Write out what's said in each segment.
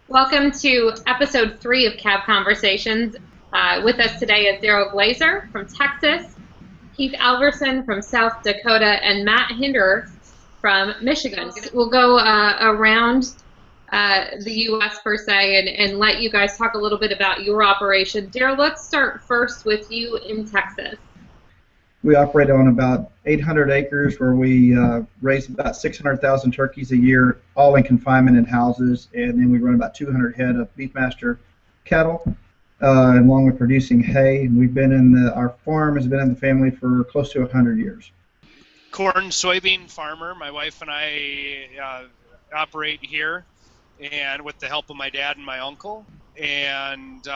Welcome to episode 3 of Cab Conversations. With us today is Daryl Glazer from Texas, Keith Alverson from South Dakota, and Matt Hinder from Michigan. We'll go around the U.S. per se and let you guys talk a little bit about your operation. Daryl, let's start first with you in Texas. We operate on about 800 acres where we raise about 600,000 turkeys a year, all in confinement in houses, and then we run about 200 head of Beefmaster cattle, along with producing hay. And our farm has been in the family for close to 100 years. Corn, soybean farmer. My wife and I operate here, and with the help of my dad and my uncle, and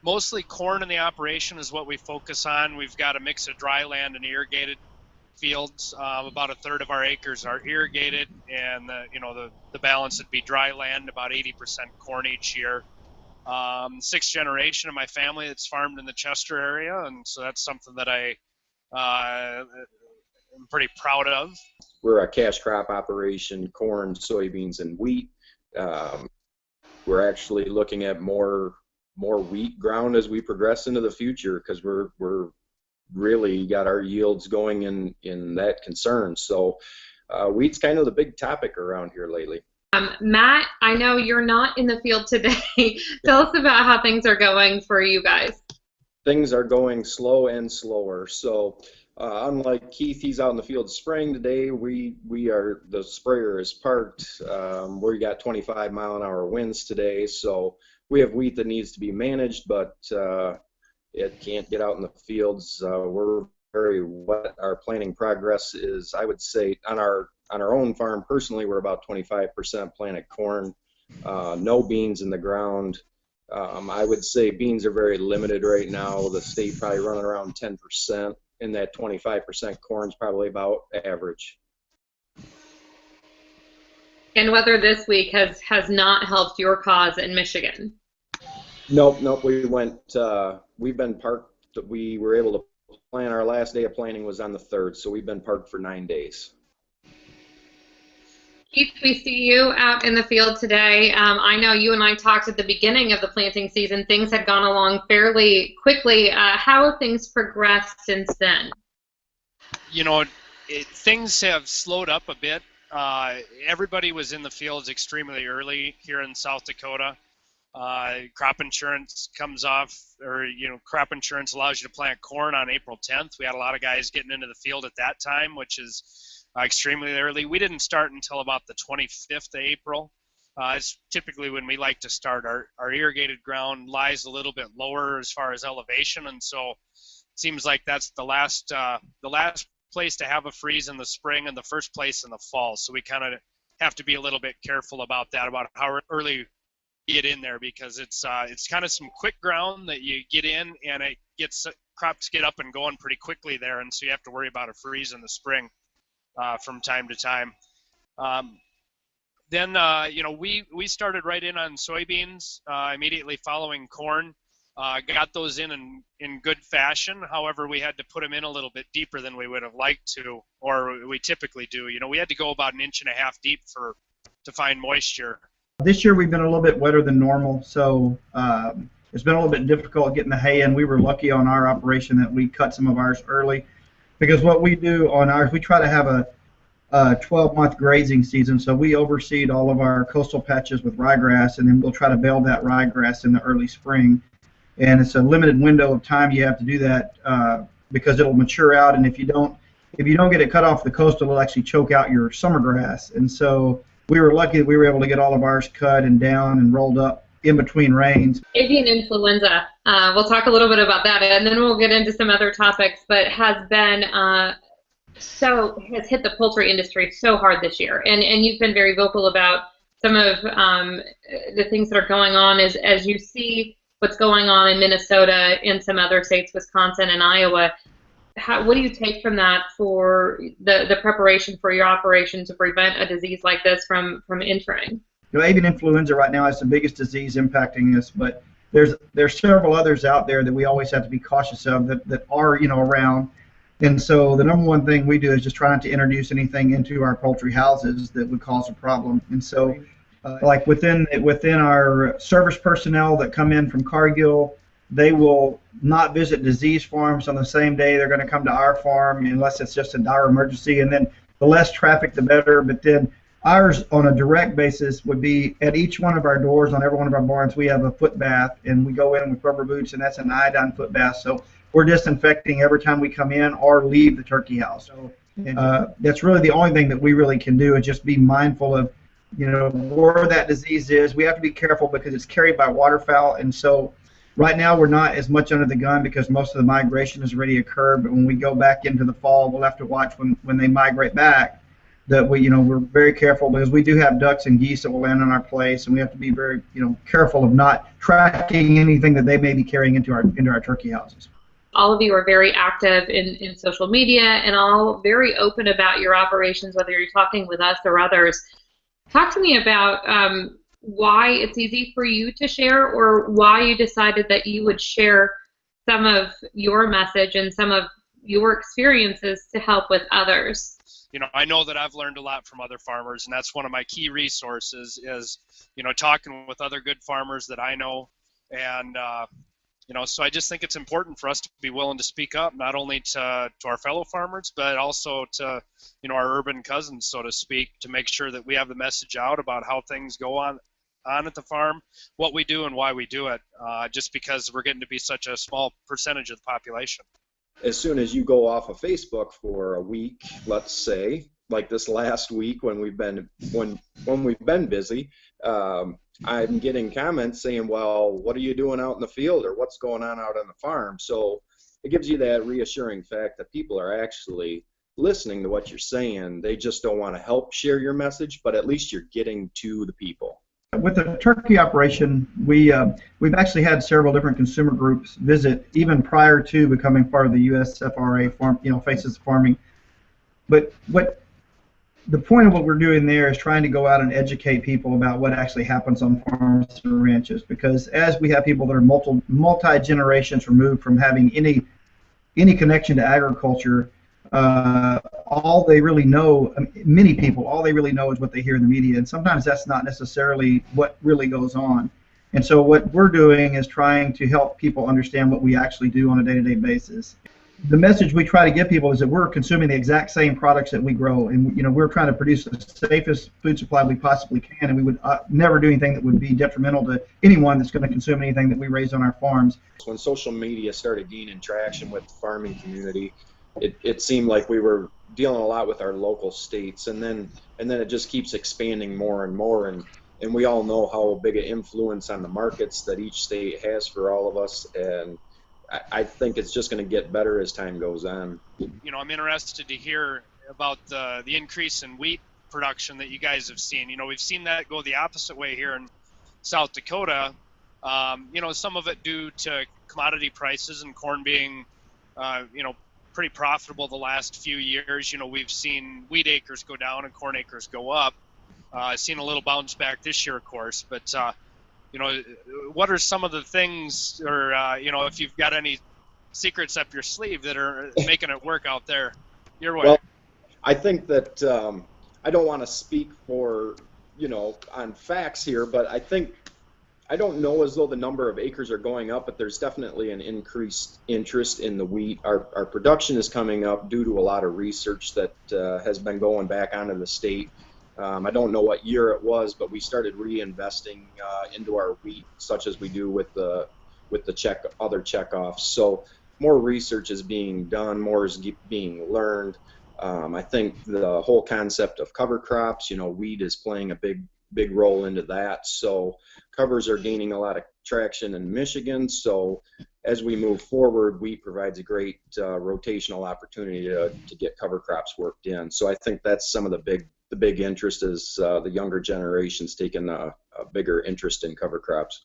mostly corn in the operation is what we focus on. We've got a mix of dry land and irrigated fields. About a third of our acres are irrigated, and the balance would be dry land, about 80% corn each year. Sixth generation of my family that's farmed in the Chester area, and so that's something that I'm pretty proud of. We're a cash crop operation, corn, soybeans, and wheat. We're actually looking at more wheat ground as we progress into the future, because we're really got our yields going in that concern. So wheat's kind of the big topic around here lately. Matt, I know you're not in the field today. Tell us about how things are going for you guys. Things are going slow and slower. So unlike Keith, he's out in the field spraying today. The sprayer is parked. We got 25-mile-an-hour winds today, so we have wheat that needs to be managed, but it can't get out in the fields. We're very wet. Our planting progress is, I would say, on our own farm personally, we're about 25% planted corn, no beans in the ground. I would say beans are very limited right now. The state probably running around 10%, and that 25% corn is probably about average. And weather this week has not helped your cause in Michigan. Nope. We've been parked. We were able to plan. Our last day of planting was on the 3rd, so we've been parked for 9 days. Keith, we see you out in the field today. I know you and I talked at the beginning of the planting season. Things had gone along fairly quickly. How have things progressed since then? Things have slowed up a bit. Everybody was in the fields extremely early here in South Dakota. Crop insurance comes off, crop insurance allows you to plant corn on April 10th. We had a lot of guys getting into the field at that time, which is extremely early. We didn't start until about the 25th of April. It's typically when we like to start. Our irrigated ground lies a little bit lower as far as elevation, and so it seems like that's the last place to have a freeze in the spring and the first place in the fall. So we kind of have to be a little bit careful about that, about how early get in there, because it's kind of some quick ground that you get in, and crops get up and going pretty quickly there, and so you have to worry about a freeze in the spring from time to time. Then we started right in on soybeans immediately following corn. Got those in good fashion. However, we had to put them in a little bit deeper than we would have liked to, or we typically do. We had to go about 1.5 inches deep to find moisture. This year we've been a little bit wetter than normal, so it's been a little bit difficult getting the hay in. We were lucky on our operation that we cut some of ours early, because what we do on ours, we try to have a 12-month grazing season, so we overseed all of our coastal patches with ryegrass, and then we'll try to bale that ryegrass in the early spring. And it's a limited window of time you have to do that because it'll mature out, and if you don't get it cut off the coastal, it'll actually choke out your summer grass. And so we were lucky that we were able to get all of ours cut and down and rolled up in between rains. Avian influenza, we'll talk a little bit about that, and then we'll get into some other topics, but has hit the poultry industry so hard this year, and you've been very vocal about some of the things that are going on as you see what's going on in Minnesota, in some other states, Wisconsin and Iowa. What do you take from that for the preparation for your operation to prevent a disease like this from entering? Avian influenza right now is the biggest disease impacting us, but there's several others out there that we always have to be cautious of that are around. And so the number one thing we do is just try not to introduce anything into our poultry houses that would cause a problem. And so Like within our service personnel that come in from Cargill, they will not visit disease farms on the same day. They're going to come to our farm unless it's just a dire emergency. And then the less traffic, the better. But then ours, on a direct basis, would be at each one of our doors on every one of our barns. We have a foot bath, and we go in with rubber boots, and that's an iodine foot bath. So we're disinfecting every time we come in or leave the turkey house. So that's really the only thing that we really can do, is just be mindful of, where that disease is. We have to be careful because it's carried by waterfowl, and so right now we're not as much under the gun because most of the migration has already occurred. But when we go back into the fall, we'll have to watch when they migrate back, that we're very careful, because we do have ducks and geese that will land on our place, and we have to be very careful of not tracking anything that they may be carrying into our turkey houses. All of you are very active in social media and all very open about your operations, whether you're talking with us or others. Talk to me about why it's easy for you to share, or why you decided that you would share some of your message and some of your experiences to help with others. I know that I've learned a lot from other farmers, and that's one of my key resources is, talking with other good farmers that I know. And, so I just think it's important for us to be willing to speak up, not only to our fellow farmers, but also to, our urban cousins, so to speak, to make sure that we have the message out about how things go on at the farm, what we do and why we do it, just because we're getting to be such a small percentage of the population. As soon as you go off of Facebook for a week, let's say, like this last week when we've been busy, I'm getting comments saying, well, what are you doing out in the field, or what's going on out on the farm? So it gives you that reassuring fact that people are actually listening to what you're saying. They just don't want to help share your message, but at least you're getting to the people. With the turkey operation, we've actually had several different consumer groups visit, even prior to becoming part of the USFRA farm, Faces of Farming. But the point of what we're doing there is trying to go out and educate people about what actually happens on farms and ranches, because as we have people that are multi-generations removed from having any connection to agriculture, all they really know, many people, all they really know is what they hear in the media, and sometimes that's not necessarily what really goes on. And so what we're doing is trying to help people understand what we actually do on a day-to-day basis. The message we try to give people is that we're consuming the exact same products that we grow, and we're trying to produce the safest food supply we possibly can, and we would never do anything that would be detrimental to anyone that's going to consume anything that we raise on our farms. When social media started gaining traction with the farming community, it seemed like we were dealing a lot with our local states, and then it just keeps expanding more and more, and we all know how big an influence on the markets that each state has for all of us, and I think it's just going to get better as time goes on. I'm interested to hear about the increase in wheat production that you guys have seen. We've seen that go the opposite way here in South Dakota. Some of it due to commodity prices and corn being, pretty profitable the last few years. We've seen wheat acres go down and corn acres go up. Seen a little bounce back this year, of course, but what are some of the things, or if you've got any secrets up your sleeve that are making it work out there your way? Well, I think that I don't want to speak for on facts here, but I don't know as though the number of acres are going up, but there's definitely an increased interest in the wheat. Our production is coming up due to a lot of research that has been going back onto the state. I don't know what year it was, but we started reinvesting into our wheat, such as we do with the other checkoffs. So more research is being done, more is being learned. I think the whole concept of cover crops, wheat is playing a big role into that. So covers are gaining a lot of traction in Michigan. So as we move forward, wheat provides a great rotational opportunity to get cover crops worked in. So I think that's some of the big interest is the younger generations taking a bigger interest in cover crops.